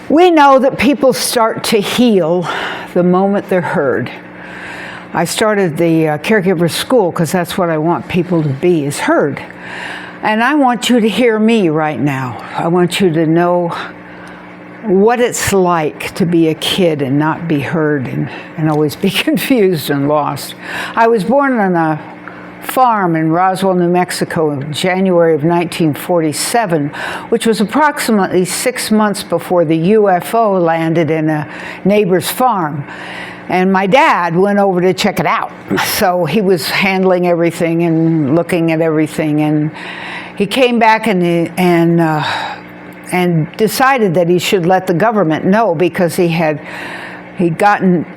We know that people start to heal the moment they're heard. I started the caregiver school because that's what I want people to be, is heard. And I want you to hear me right now. I want you to know what it's like to be a kid and not be heard and always be confused and lost. I was born on a farm in Roswell, New Mexico in January of 1947, which was approximately 6 months before the UFO landed in a neighbor's farm. And my dad went over to check it out. So he was handling everything and looking at everything, and he came back and decided that he should let the government know, because he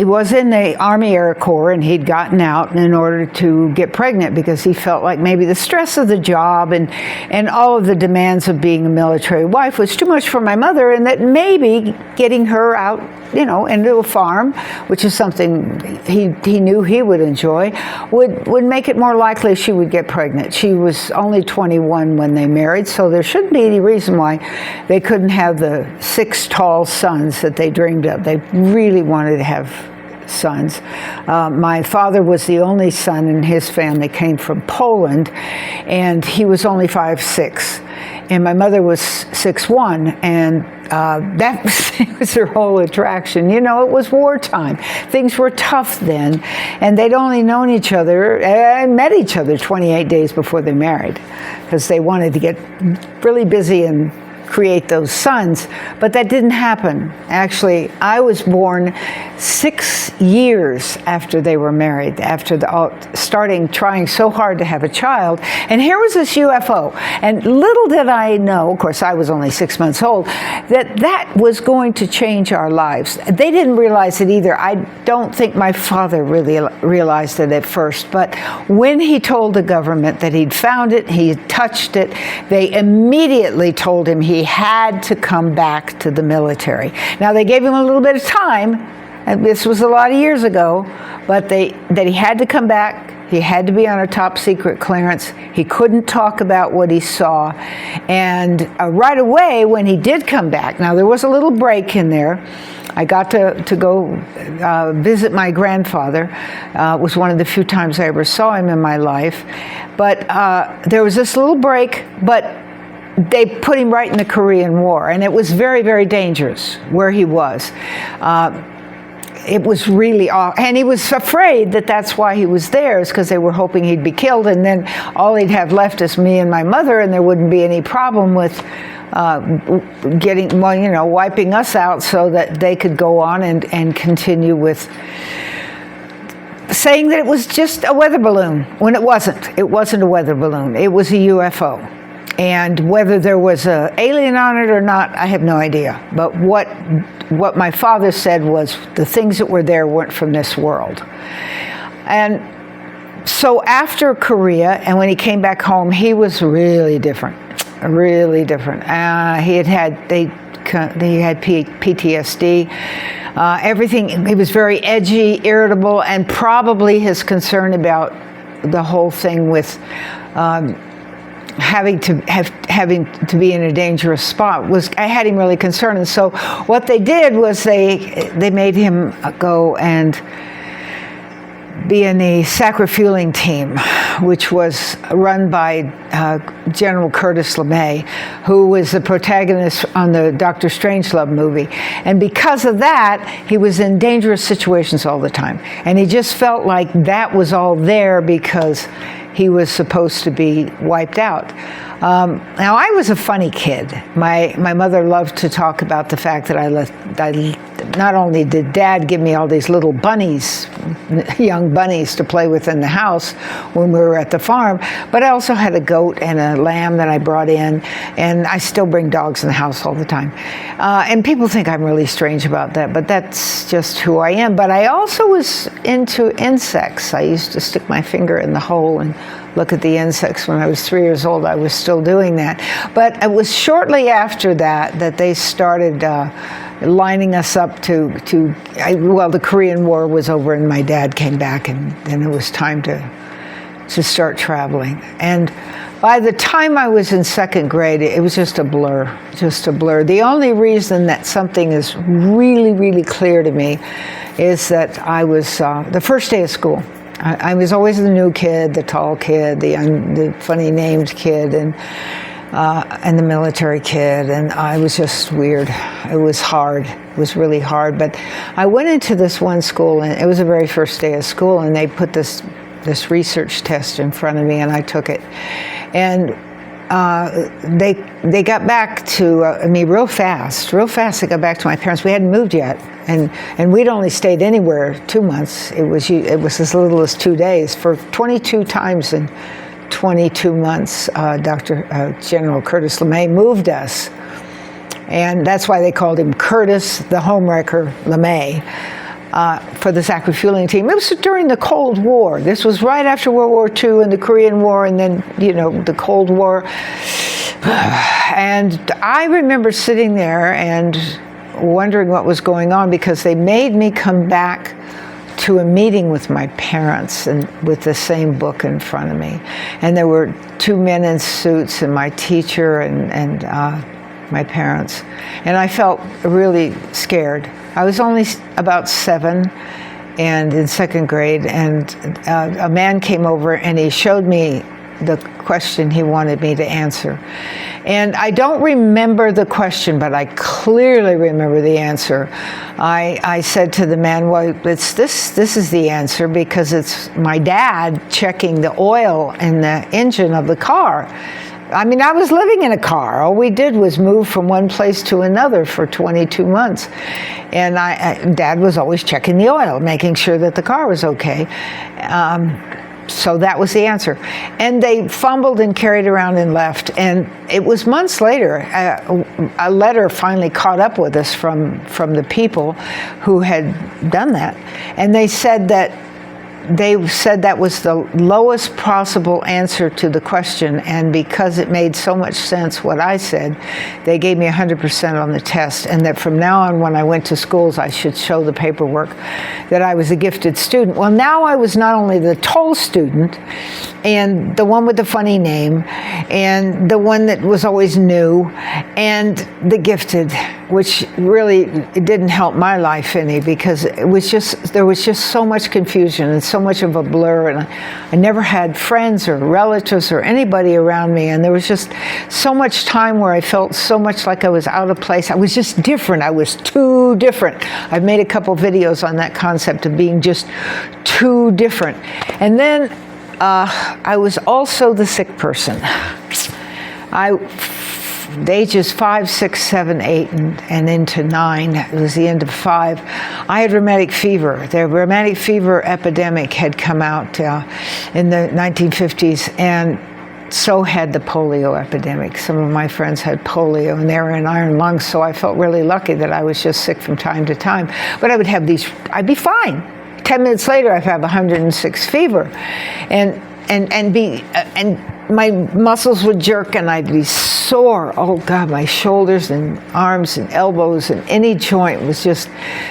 was in the Army Air Corps, and he'd gotten out in order to get pregnant because he felt like maybe the stress of the job and all of the demands of being a military wife was too much for my mother, and that maybe getting her out, into a farm, which is something he knew he would enjoy, would make it more likely she would get pregnant. She was only 21 when they married, so there shouldn't be any reason why they couldn't have the 6 tall sons that they dreamed of. They really wanted to have sons. My father was the only son in his family, came from Poland, and he was only 5'6", and my mother was 6'1", and that was their whole attraction. It was wartime. Things were tough then, and they'd only known each other and met each other 28 days before they married, because they wanted to get really busy and create those sons, but that didn't happen. Actually, I was born 6 years after they were married, after trying so hard to have a child, and here was this UFO, and little did I know, of course I was only 6 months old, that was going to change our lives. They didn't realize it either. I don't think my father really realized it at first, but when he told the government that he'd found it, he had touched it, they immediately told him he had to come back to the military. Now, they gave him a little bit of time, and this was a lot of years ago, but that he had to come back. He had to be on a top secret clearance. He couldn't talk about what he saw. And right away, when he did come back, now there was a little break in there. I got to go visit my grandfather. It was one of the few times I ever saw him in my life. But there was this little break, but they put him right in the Korean War, and it was very, very dangerous where he was. It was really awful, and he was afraid that that's why he was there, is because they were hoping he'd be killed, and then all he'd have left is me and my mother, and there wouldn't be any problem with wiping us out so that they could go on and continue with saying that it was just a weather balloon, when it wasn't. It wasn't a weather balloon. It was a UFO. And whether there was an alien on it or not, I have no idea. But what my father said was the things that were there weren't from this world. And so after Korea, and when he came back home, he was really different, really different. He had PTSD. Everything, he was very edgy, irritable, and probably his concern about the whole thing with having to be in a dangerous spot I had him really concerned. And so what they did was they made him go and be in the sacrifueling team, which was run by General Curtis LeMay, who was the protagonist on the Dr. Strangelove movie. And because of that, he was in dangerous situations all the time. And he just felt like that was all there because he was supposed to be wiped out. Now, I was a funny kid. My mother loved to talk about the fact that not only did Dad give me all these little bunnies, young bunnies to play with in the house when we were at the farm, but I also had a goat and a lamb that I brought in, and I still bring dogs in the house all the time. And people think I'm really strange about that, but that's just who I am. But I also was into insects. I used to stick my finger in the hole and look at the insects. When I was 3 years old, I was still doing that. But it was shortly after that they started lining us up the Korean War was over and my dad came back, and then it was time to start traveling. And By the time I was in second grade, it was just a blur, just a blur. The only reason that something is really, really clear to me is that I was, the first day of school, I was always the new kid, the tall kid, the funny named kid, and the military kid, and I was just weird. It was hard. It was really hard. But I went into this one school, and it was the very first day of school, and they put this research test in front of me, and I took it. And they got back to me real fast. They got back to my parents. We hadn't moved yet, and we'd only stayed anywhere 2 months. It was as little as 2 days. For 22 times in 22 months, General Curtis LeMay moved us, and that's why they called him Curtis the Homewrecker LeMay. For the sacrificial team. It was during the Cold War. This was right after World War II and the Korean War, and then, the Cold War. And I remember sitting there and wondering what was going on, because they made me come back to a meeting with my parents and with the same book in front of me. And there were two men in suits and my teacher and my parents. And I felt really scared. I was only about 7 and in second grade, and a man came over and he showed me the question he wanted me to answer. And I don't remember the question, but I clearly remember the answer. I said to the man, well, this is the answer, because it's my dad checking the oil in the engine of the car. I mean, I was living in a car. All we did was move from one place to another for 22 months. And Dad was always checking the oil, making sure that the car was okay. So that was the answer. And they fumbled and carried around and left. And it was months later, a letter finally caught up with us from the people who had done that. And they said that was the lowest possible answer to the question, and because it made so much sense what I said, they gave me 100% on the test, and that from now on, when I went to schools, I should show the paperwork that I was a gifted student. Well, now I was not only the tall student, and the one with the funny name, and the one that was always new, and the gifted, which really it didn't help my life any, because there was just so much confusion and so much of a blur, and I never had friends or relatives or anybody around me, and there was just so much time where I felt so much like I was out of place. I was just different. I was too different. I've made a couple videos on that concept of being just too different. And then I was also the sick person. The ages 5, 6, 7, 8, and into 9, it was the end of 5, I had rheumatic fever. The rheumatic fever epidemic had come out in the 1950s, and so had the polio epidemic. Some of my friends had polio, and they were in iron lungs, so I felt really lucky that I was just sick from time to time. But I would have I'd be fine. 10 minutes later, I'd have 106 fever, and my muscles would jerk, and I'd be sore. Oh God, my shoulders and arms and elbows and any joint was just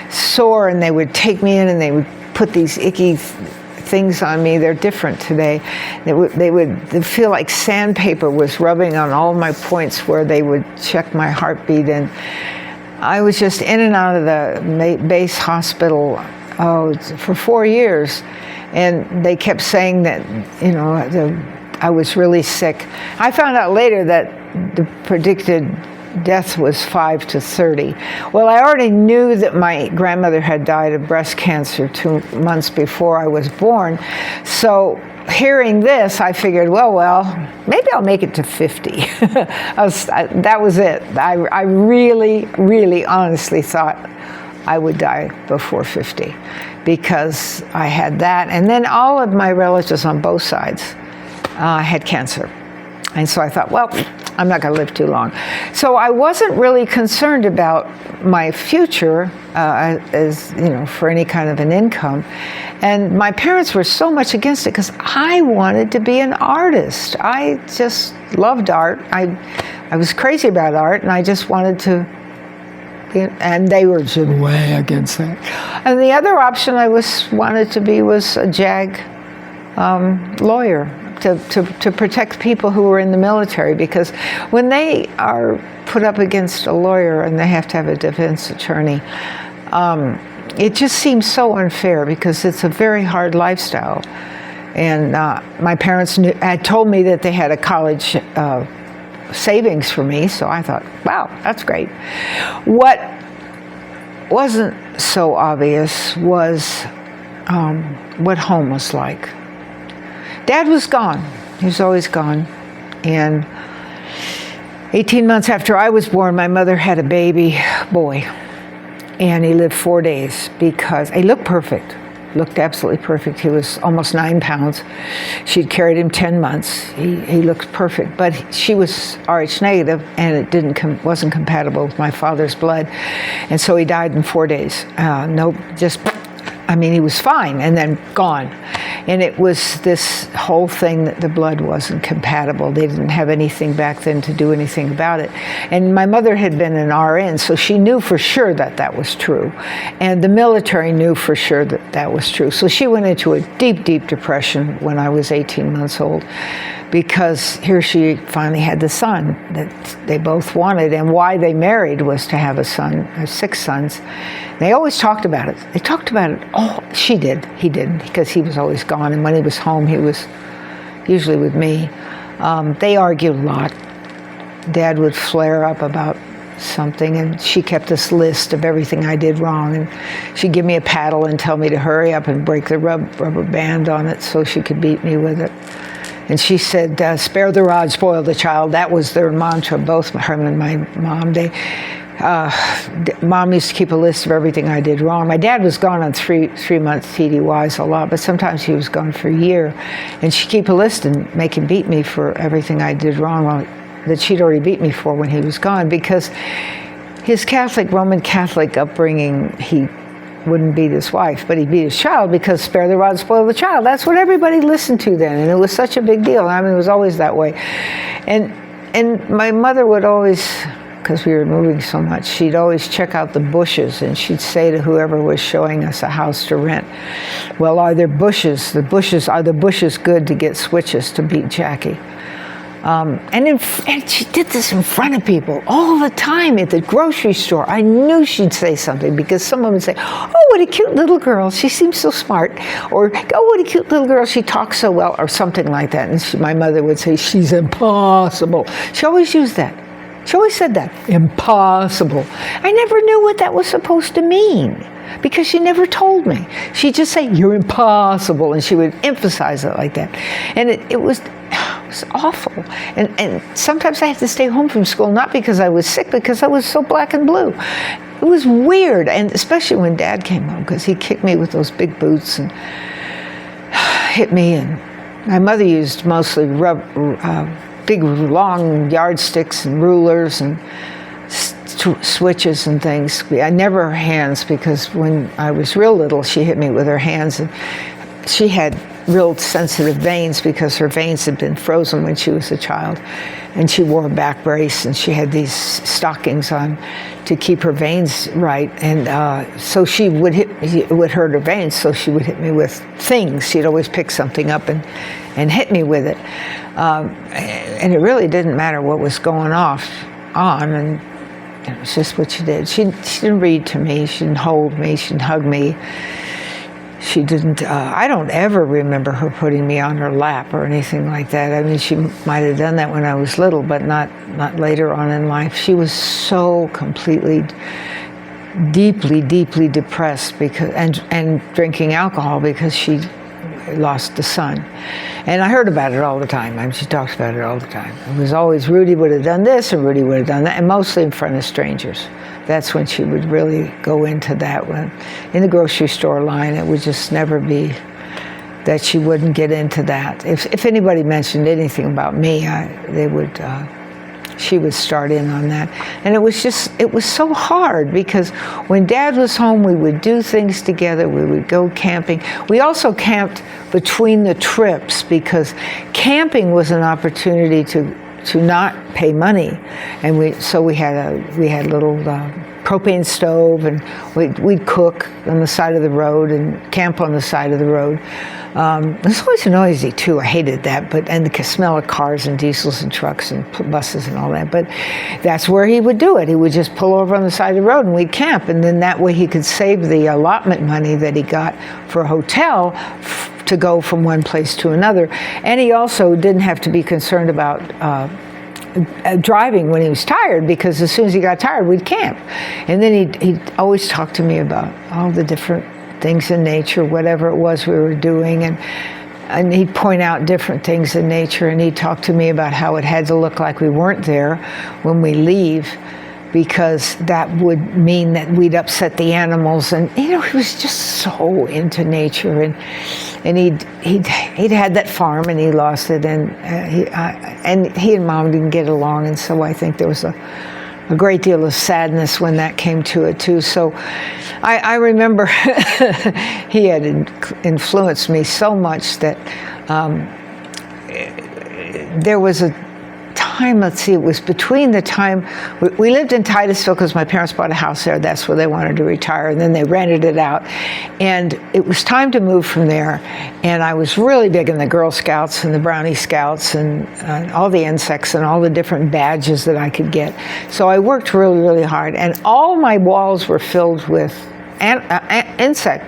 sore, and they would take me in and they would put these icky things on me. They're different today. They'd feel like sandpaper was rubbing on all my points where they would check my heartbeat, and I was just in and out of the base hospital for 4 years, and they kept saying that, I was really sick. I found out later that the predicted death was 5 to 30. Well, I already knew that my grandmother had died of breast cancer 2 months before I was born. So hearing this, I figured, well, maybe I'll make it to 50. That was it. I really, really honestly thought I would die before 50, because I had that. And then all of my relatives on both sides had cancer. And so I thought, well, I'm not going to live too long. So I wasn't really concerned about my future for any kind of an income. And my parents were so much against it, because I wanted to be an artist. I just loved art. I was crazy about art, and I just wanted to, and they were just way against that. And the other option I wanted to be was a JAG lawyer, to protect people who were in the military, because when they are put up against a lawyer and they have to have a defense attorney, it just seems so unfair, because it's a very hard lifestyle. And my parents had told me that they had a college savings for me, so I thought, wow, that's great. What wasn't so obvious was what home was like. Dad was gone. He was always gone. And 18 months after I was born, my mother had a baby boy. And he lived 4 days because he looked perfect. Looked absolutely perfect. He was almost 9 pounds. She'd carried him 10 months. He looked perfect, but she was Rh negative, and it wasn't compatible with my father's blood, and so he died in 4 days. He was fine, and then gone. And it was this whole thing that the blood wasn't compatible. They didn't have anything back then to do anything about it. And my mother had been an RN, so she knew for sure that that was true. And the military knew for sure that that was true. So she went into a deep, deep depression when I was 18 months old, because here she finally had the son that they both wanted. And why they married was to have a son, 6 sons. They always talked about it. They talked about it. Oh, she did. He didn't, because he was always gone. And when he was home, he was usually with me. They argued a lot. Dad would flare up about something, and she kept this list of everything I did wrong. And she'd give me a paddle and tell me to hurry up and break the rubber band on it so she could beat me with it. And she said, spare the rod, spoil the child. That was their mantra, both her and my mom. Mom used to keep a list of everything I did wrong. My dad was gone on three-month TDYs a lot, but sometimes he was gone for a year. And she'd keep a list and make him beat me for everything I did wrong that she'd already beat me for when he was gone, because his Roman Catholic upbringing, he wouldn't beat his wife, but he beat his child, because spare the rod, spoil the child. That's what everybody listened to then, and it was such a big deal. I mean, it was always that way. And my mother would always, because we were moving so much, she'd always check out the bushes, and she'd say to whoever was showing us a house to rent, well, are the bushes good to get switches to beat Jackie? And she did this in front of people all the time at the grocery store. I knew she'd say something, because someone would say, oh, what a cute little girl. She seems so smart. Or, oh, what a cute little girl. She talks so well, or something like that. And my mother would say, she's impossible. She always used that. She always said that, impossible. I never knew what that was supposed to mean, because she never told me. She'd just say, you're impossible, and she would emphasize it like that. And it was awful. And sometimes I had to stay home from school, not because I was sick, because I was so black and blue. It was weird, and especially when Dad came home, because he kicked me with those big boots and hit me. And my mother used mostly big long yardsticks and rulers and switches and things. I never her hands, because when I was real little, she hit me with her hands, and she had real sensitive veins, because her veins had been frozen when she was a child, and she wore a back brace, and she had these stockings on to keep her veins right, and so she would it would hurt her veins, so she would hit me with things. She'd always pick something up and hit me with it, and it really didn't matter what was going on, and it was just what she did. She didn't read to me, she didn't hold me, she didn't hug me. She didn't, I don't ever remember her putting me on her lap or anything like that. I mean, she might have done that when I was little, but not later on in life. She was so completely, deeply, deeply depressed and drinking alcohol, because she lost the son. And I heard about it all the time. I mean, she talks about it all the time. It was always, Rudy would have done this, and Rudy would have done that, and mostly in front of strangers. That's when she would really go into that. When in the grocery store line, it would just never be that she wouldn't get into that. If anybody mentioned anything about me, she would start in on that. And it was so hard, because when Dad was home, we would do things together. We would go camping. We also camped between the trips, because camping was an opportunity to not pay money, and we had little propane stove, and we'd cook on the side of the road and camp on the side of the road. It was always noisy too. I hated that, and the smell of cars and diesels and trucks and buses and all that. But that's where he would do it. He would just pull over on the side of the road and we'd camp, and then that way he could save the allotment money that he got for a hotel to go from one place to another. And he also didn't have to be concerned about driving when he was tired, because as soon as he got tired, we'd camp. And then he'd always talk to me about all the different things in nature, whatever it was we were doing, and he'd point out different things in nature, and he'd talk to me about how it had to look like we weren't there when we leave, because that would mean that we'd upset the animals. And he was just so into nature, and he'd had that farm and he lost it, and he and Mom didn't get along, and so I think there was a great deal of sadness when that came to it too. So I remember he had influenced me so much that there was a time, let's see, it was between the time, we lived in Titusville because my parents bought a house there. That's where they wanted to retire, and then they rented it out. And it was time to move from there, and I was really big in the Girl Scouts and the Brownie Scouts and all the insects and all the different badges that I could get. So I worked really, really hard, and all my walls were filled with insect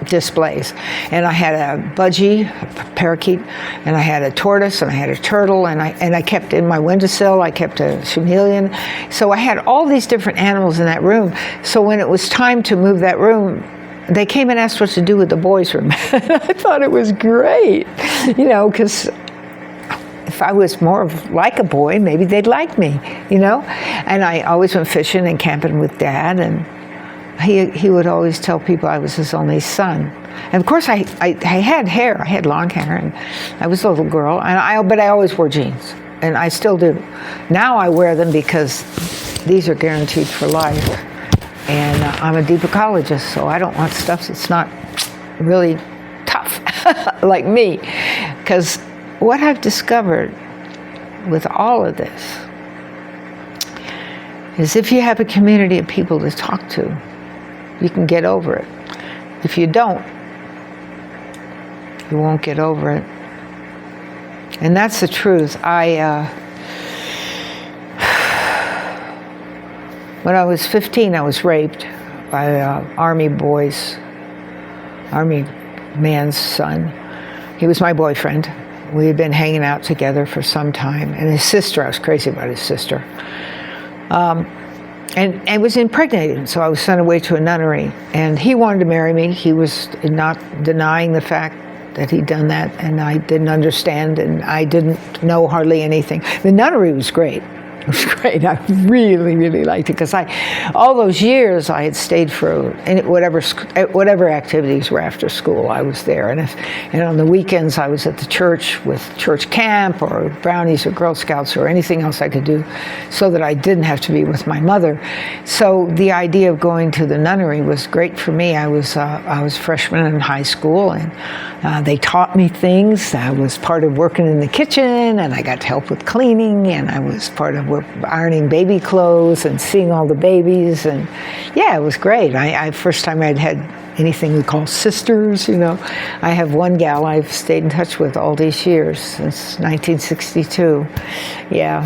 displays. And I had a budgie, a parakeet, and I had a tortoise, and I had a turtle, and I kept in my windowsill, I kept a chameleon. So I had all these different animals in that room. So when it was time to move that room, they came and asked what to do with the boys' room. I thought it was great, because if I was more like a boy, maybe they'd like me, And I always went fishing and camping with Dad, and he would always tell people I was his only son. And of course I had hair, I had long hair, and I was a little girl, but I always wore jeans, and I still do. Now I wear them because these are guaranteed for life, and I'm a deep ecologist, so I don't want stuff that's not really tough like me, because what I've discovered with all of this is if you have a community of people to talk to, you can get over it. If you don't, you won't get over it. And that's the truth. When I was 15, I was raped by Army man's son. He was my boyfriend. We had been hanging out together for some time. And his sister, I was crazy about his sister. And was impregnated, so I was sent away to a nunnery. And he wanted to marry me. He was not denying the fact that he'd done that, and I didn't understand, and I didn't know hardly anything. The nunnery was great. It was great. I really, really liked it, because all those years I had stayed for whatever activities were after school, I was there. And on the weekends I was at the church with church camp or brownies or Girl Scouts or anything else I could do, so that I didn't have to be with my mother. So the idea of going to the nunnery was great for me. I was a freshman in high school, and they taught me things. I was part of working in the kitchen, and I got to help with cleaning, and I was part of ironing baby clothes and seeing all the babies, and yeah, it was great. First time I'd had anything we call sisters, I have one gal I've stayed in touch with all these years, since 1962. Yeah,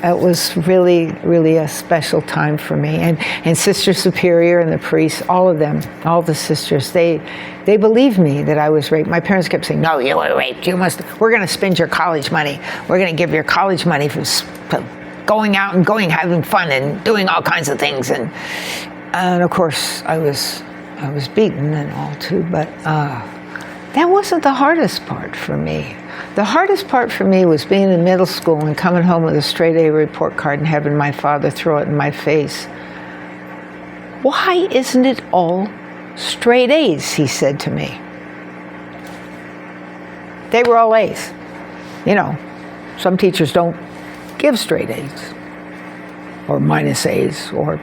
it was really, really a special time for me. And Sister Superior and the priests, all of them, all the sisters, they believed me that I was raped. My parents kept saying, "No, you were raped. We're going to spend your college money. We're going to give your college money for going out and having fun and doing all kinds of things." And of course, I was beaten and all too, but that wasn't the hardest part for me. The hardest part for me was being in middle school and coming home with a straight A report card and having my father throw it in my face. "Why isn't it all straight A's?" he said to me. They were all A's. Some teachers don't give straight A's, or minus A's, or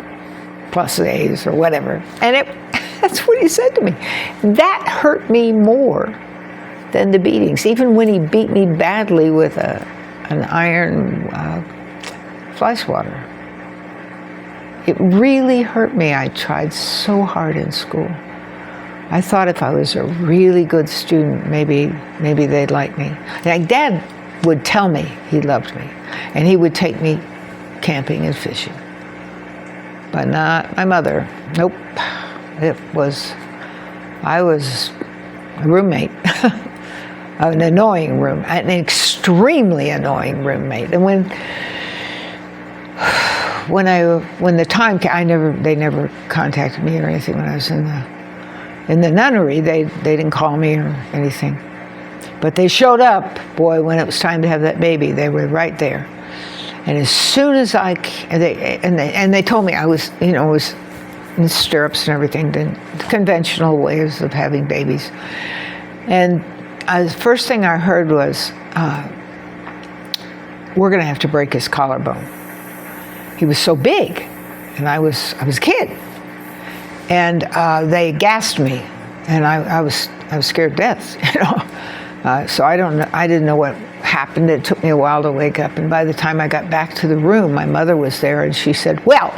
plus A's, or whatever. And that's what he said to me. That hurt me more than the beatings. Even when he beat me badly with an iron fly swatter. it really hurt me. I tried so hard in school. I thought if I was a really good student, maybe they'd like me. Like Dad would tell me he loved me, and he would take me camping and fishing. But not my mother. Nope. I was a roommate, an extremely annoying roommate. And when the time came, they never contacted me or anything when I was in the nunnery. They didn't call me or anything. But they showed up, boy, when it was time to have that baby. They were right there. And as soon as they told me I was in stirrups and everything, the conventional ways of having babies. And the first thing I heard was, we're going to have to break his collarbone. He was so big, and I was a kid. And they gassed me, and I was scared to death, So I didn't know what happened. It took me a while to wake up, and by the time I got back to the room, my mother was there, and she said, well,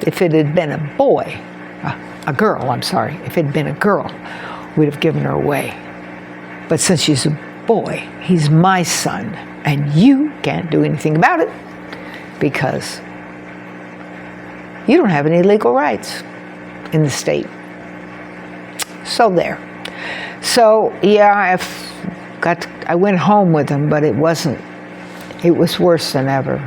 if it had been a girl, if it had been a girl, we'd have given her away. But since she's a boy, he's my son, and you can't do anything about it because you don't have any legal rights in the state. So there. So yeah, I went home with him, but it was worse than ever.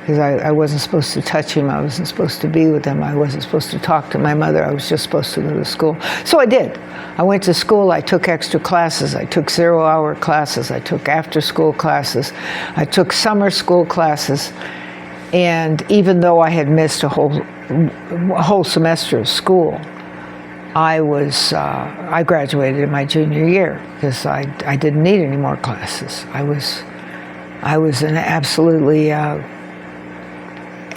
Because I wasn't supposed to touch him, I wasn't supposed to be with him, I wasn't supposed to talk to my mother, I was just supposed to go to school. So I did. I went to school, I took extra classes, I took 0-hour classes, I took after-school classes, I took summer school classes, and even though I had missed a whole semester of school, I graduated in my junior year because I didn't need any more classes. I was an absolutely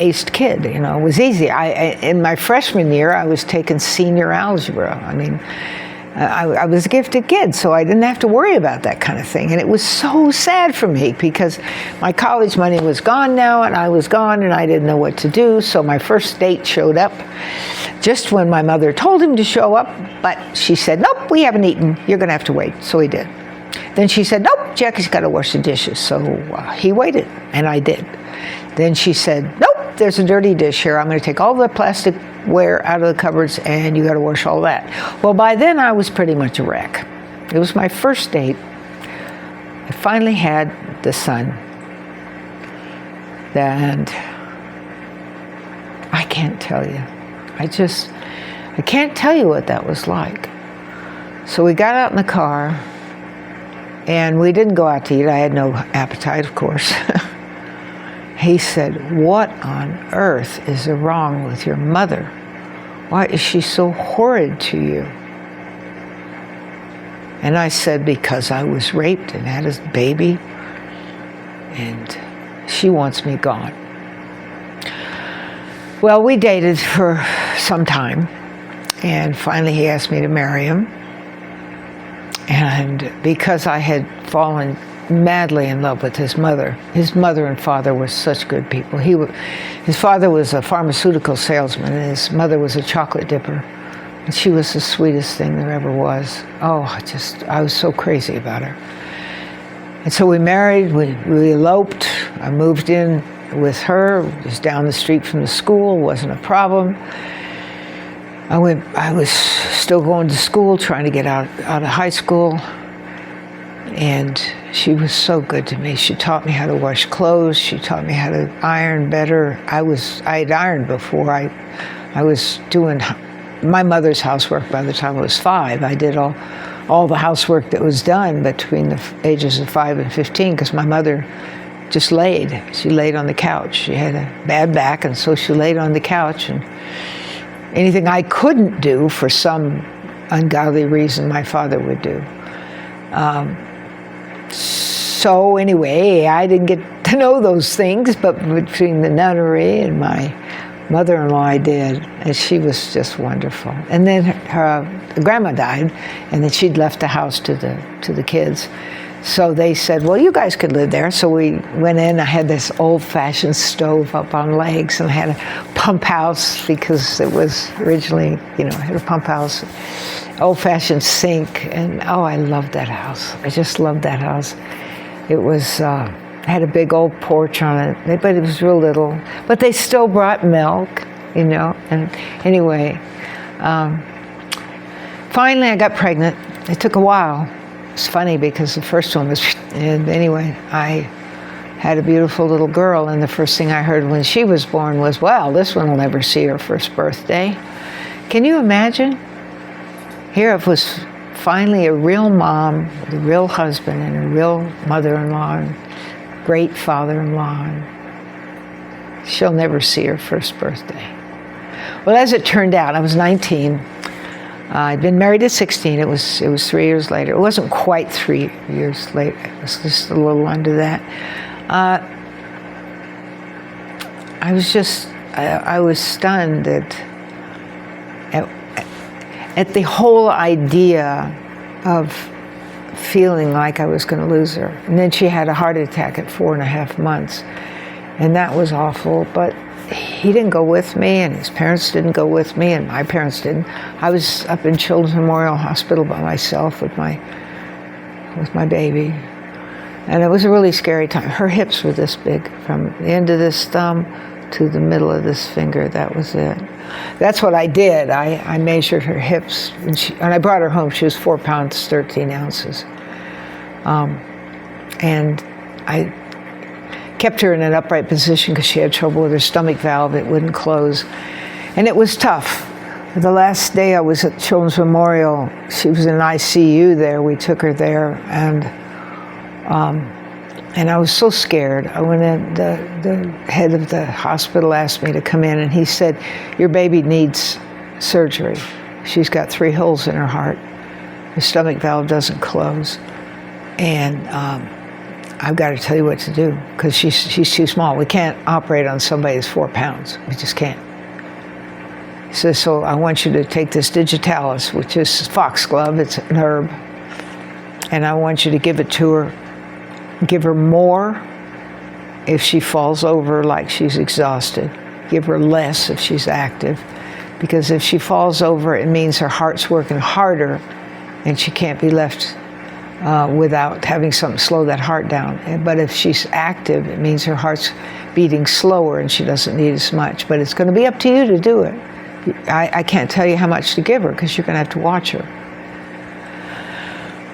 aced kid, It was easy. In my freshman year, I was taking senior algebra. I mean, I was a gifted kid, so I didn't have to worry about that kind of thing. And it was so sad for me because my college money was gone now, and I was gone, and I didn't know what to do. So my first date showed up just when my mother told him to show up, but she said, nope, we haven't eaten. You're going to have to wait. So he did. Then she said, nope, Jackie's got to wash the dishes. So he waited, and I did. Then she said, nope, there's a dirty dish here. I'm going to take all the plasticware out of the cupboards, and you got to wash all that. Well, by then I was pretty much a wreck. It was my first date. I finally had the son. And I can't tell you. I can't tell you what that was like. So we got out in the car, and we didn't go out to eat. I had no appetite, of course. He said, what on earth is wrong with your mother? Why is she so horrid to you? And I said, because I was raped and had a baby, and she wants me gone. Well, we dated for some time, and finally he asked me to marry him. And because I had fallen madly in love with his mother and father were such good people. His father was a pharmaceutical salesman, and his mother was a chocolate dipper. And she was the sweetest thing there ever was. Oh, I was so crazy about her. And so we married, we eloped. I moved in with her, just down the street from the school, wasn't a problem. I was still going to school, trying to get out of high school. And she was so good to me. She taught me how to wash clothes. She taught me how to iron better. I had ironed before. I was doing my mother's housework by the time I was 5. I did all the housework that was done between the ages of 5 and 15 because my mother just laid. She laid on the couch. She had a bad back, and so she laid on the couch. And anything I couldn't do for some ungodly reason, my father would do. So anyway, I didn't get to know those things, but between the nunnery and my mother-in-law, I did, and she was just wonderful. And then her grandma died, and then she'd left the house to the kids. So they said, well, you guys could live there. So we went in. I had this old-fashioned stove up on legs, and I had a pump house because it was originally, I had a pump house, old-fashioned sink, and oh, I loved that house. I just loved that house. It was, had a big old porch on it, but it was real little. But they still brought milk, and anyway, finally I got pregnant. It took a while. It's funny because the first one was, and anyway, I had a beautiful little girl, and the first thing I heard when she was born was, well, this one will never see her first birthday. Can you imagine? Here it was finally a real mom, with a real husband, and a real mother-in-law, and great father-in-law. And she'll never see her first birthday. Well, as it turned out, I was 19. I'd been married at 16. It was 3 years later. It wasn't quite 3 years later. It was just a little under that. I was stunned at the whole idea of feeling like I was going to lose her. And then she had a heart attack at 4.5 months. And that was awful, but he didn't go with me, and his parents didn't go with me, and my parents didn't. I was up in Children's Memorial Hospital by myself with my baby. And it was a really scary time. Her hips were this big, from the end of this thumb to the middle of this finger. That was it. That's what I did. I measured her hips, and I brought her home. She was 4 pounds, 13 ounces. And I kept her in an upright position because she had trouble with her stomach valve. It wouldn't close. And it was tough. The last day I was at Children's Memorial, she was in ICU there. We took her there, and I was so scared. I went in, the head of the hospital asked me to come in, and he said, your baby needs surgery. She's got 3 holes in her heart. Her stomach valve doesn't close. And I've got to tell you what to do, because she's too small. We can't operate on somebody that's 4 pounds. We just can't. He says, so I want you to take this digitalis, which is foxglove, it's an herb, and I want you to give it to her. Give her more if she falls over like she's exhausted. Give her less if she's active, because if she falls over, it means her heart's working harder, and she can't be left without having something slow that heart down. But if she's active, it means her heart's beating slower and she doesn't need as much. But it's going to be up to you to do it. I can't tell you how much to give her because you're going to have to watch her.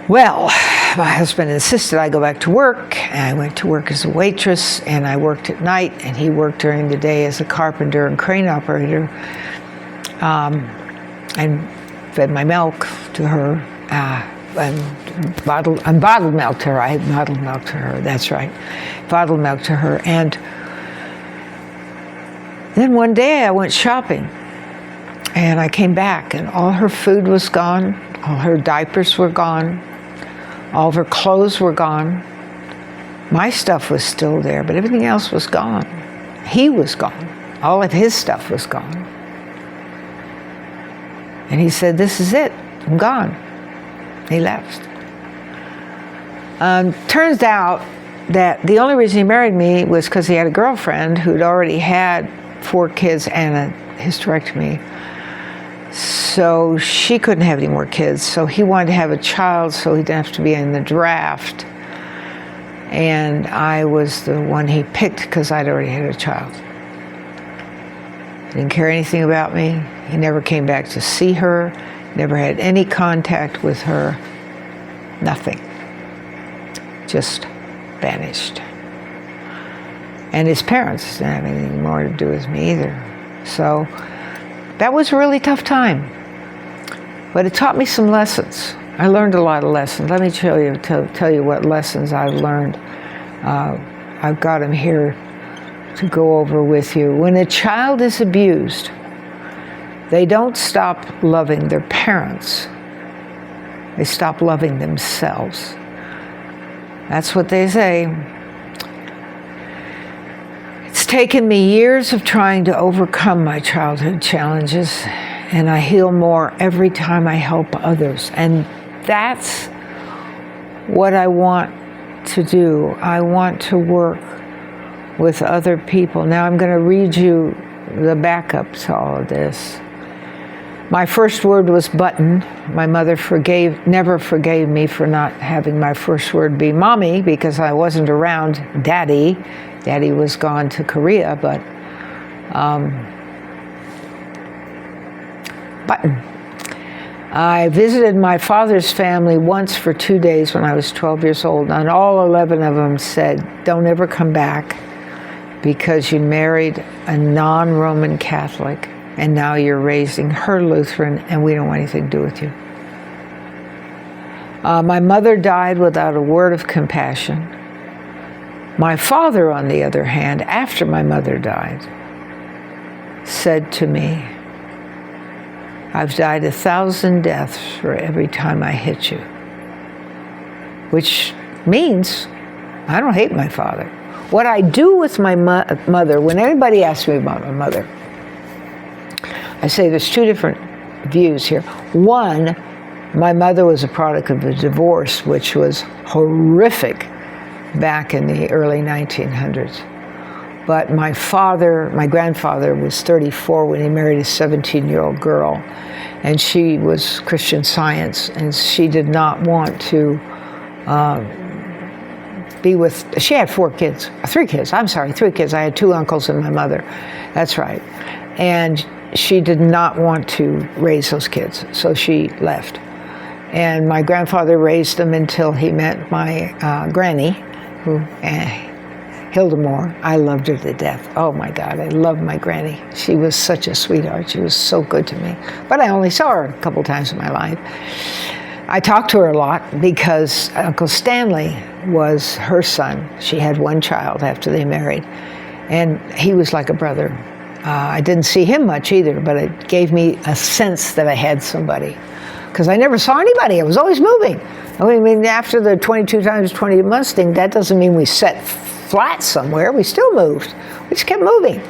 Well, my husband insisted I go back to work, and I went to work as a waitress, and I worked at night, and he worked during the day as a carpenter and crane operator, and fed my milk to her. And bottled milk to her. I bottled milk to her, that's right. Bottled milk to her. And then one day I went shopping, and I came back, and all her food was gone, all her diapers were gone, all of her clothes were gone. My stuff was still there, but everything else was gone. He was gone. All of his stuff was gone. And he said, this is it, I'm gone. He left. Turns out that the only reason he married me was because he had a girlfriend who'd already had 4 kids and a hysterectomy. So she couldn't have any more kids. So he wanted to have a child so he didn't have to be in the draft. And I was the one he picked because I'd already had a child. He didn't care anything about me. He never came back to see her. Never had any contact with her, nothing. Just vanished. And his parents didn't have anything more to do with me either. So that was a really tough time. But it taught me some lessons. I learned a lot of lessons. Let me tell you what lessons I've learned. I've got them here to go over with you. When a child is abused, they don't stop loving their parents. They stop loving themselves. That's what they say. It's taken me years of trying to overcome my childhood challenges, and I heal more every time I help others. And that's what I want to do. I want to work with other people. Now I'm going to read you the backup to all of this. My first word was button. My mother never forgave me for not having my first word be mommy because I wasn't around daddy. Daddy was gone to Korea, but button. I visited my father's family once for 2 days when I was 12 years old, and all 11 of them said, don't ever come back because you married a non-Roman Catholic and now you're raising her Lutheran and we don't want anything to do with you. My mother died without a word of compassion. My father, on the other hand, after my mother died, said to me, I've died 1,000 deaths for every time I hit you. Which means I don't hate my father. What I do with my mother, when anybody asks me about my mother, I say there's two different views here. One, my mother was a product of a divorce, which was horrific back in the early 1900s. But my grandfather was 34 when he married a 17-year-old girl, and she was Christian Science, and she did not want to she had three kids. I had two uncles and my mother. That's right. And she did not want to raise those kids, so she left. And my grandfather raised them until he met my granny, who, Hildemore. I loved her to death. Oh my God, I loved my granny. She was such a sweetheart. She was so good to me. But I only saw her a couple times in my life. I talked to her a lot because Uncle Stanley was her son. She had one child after they married, and he was like a brother. I didn't see him much either, but it gave me a sense that I had somebody, because I never saw anybody. I was always moving. I mean, after the 22 times 20 Mustang, that doesn't mean we set flat somewhere. We still moved. We just kept moving.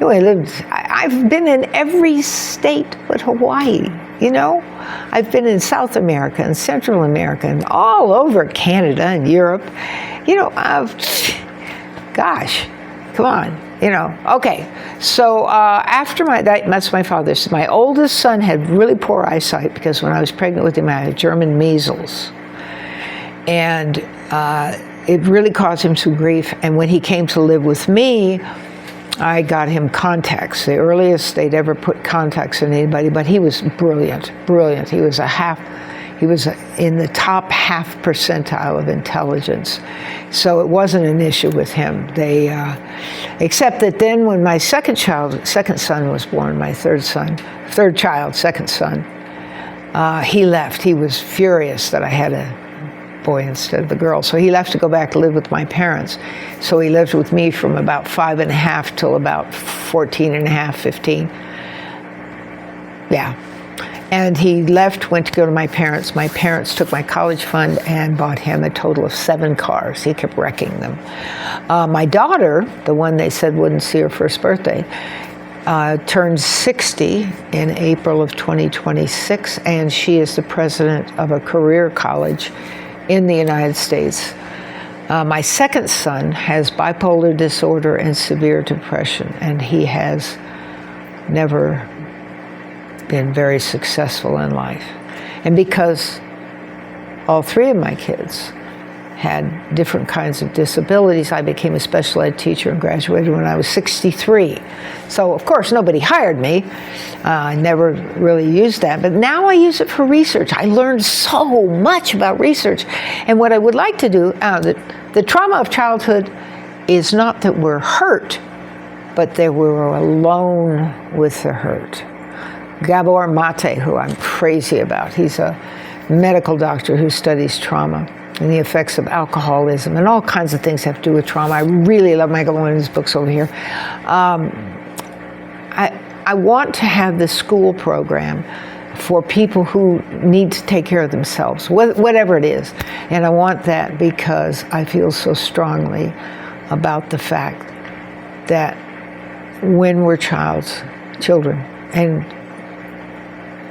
Anyway, I've been in every state but Hawaii, you know? I've been in South America and Central America and all over Canada and Europe. You know, gosh, come on. You know, okay. So after that's my father's. My oldest son had really poor eyesight because when I was pregnant with him, I had German measles. And it really caused him some grief. And when he came to live with me, I got him contacts, the earliest they'd ever put contacts in anybody, but he was brilliant, brilliant. He was in the top half percentile of intelligence. So it wasn't an issue with him. Except that then when my second son was born, my third child, second son, he left. He was furious that I had a boy instead of a girl. So he left to go back to live with my parents. So he lived with me from about 5 and a half till about 14 and a half, 15. Yeah. And he left, went to go to my parents. My parents took my college fund and bought him a total of 7 cars. He kept wrecking them. My daughter, the one they said wouldn't see her first birthday, turned 60 in April of 2026, and she is the president of a career college in the United States. My second son has bipolar disorder and severe depression, and he has never been very successful in life. And because all 3 of my kids had different kinds of disabilities, I became a special ed teacher and graduated when I was 63. So of course nobody hired me. I never really used that, but now I use it for research. I learned so much about research. And what I would like to do, the trauma of childhood is not that we're hurt, but that we're alone with the hurt. Gabor Mate, who I'm crazy about, he's a medical doctor who studies trauma and the effects of alcoholism and all kinds of things have to do with trauma. I really love Michael, one of his books over here. I want to have this school program for people who need to take care of themselves, whatever it is. And I want that because I feel so strongly about the fact that when we're children,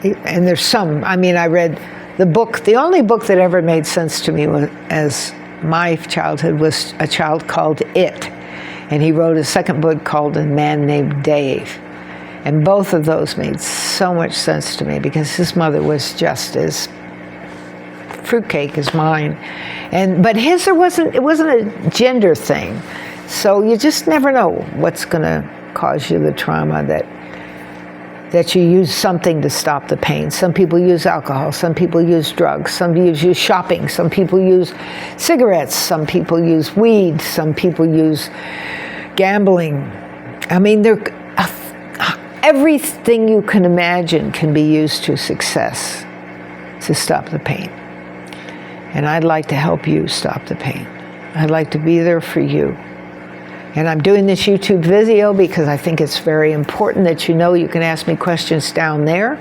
and there's some, I mean, I read the only book that ever made sense to me as my childhood was a child called It. And he wrote a second book called A Man Named Dave. And both of those made so much sense to me because his mother was just as fruitcake as mine. But his, it wasn't a gender thing. So you just never know what's going to cause you the trauma that you use something to stop the pain. Some people use alcohol, some people use drugs, some people use shopping, some people use cigarettes, some people use weed, some people use gambling. I mean, everything you can imagine can be used to success to stop the pain. And I'd like to help you stop the pain. I'd like to be there for you. And I'm doing this YouTube video because I think it's very important that you know you can ask me questions down there,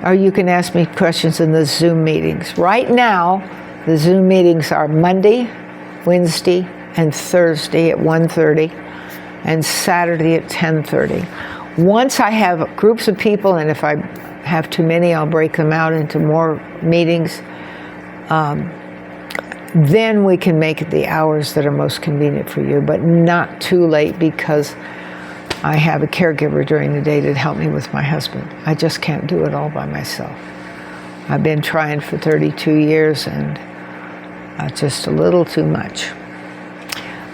or you can ask me questions in the Zoom meetings. Right now, the Zoom meetings are Monday, Wednesday, and Thursday at 1:30, and Saturday at 10:30. Once I have groups of people, and if I have too many, I'll break them out into more meetings. Then we can make it the hours that are most convenient for you, but not too late because I have a caregiver during the day to help me with my husband. I just can't do it all by myself. I've been trying for 32 years and just a little too much.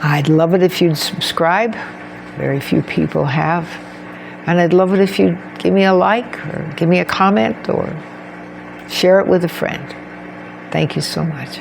I'd love it if you'd subscribe. Very few people have. And I'd love it if you'd give me a like or give me a comment or share it with a friend. Thank you so much.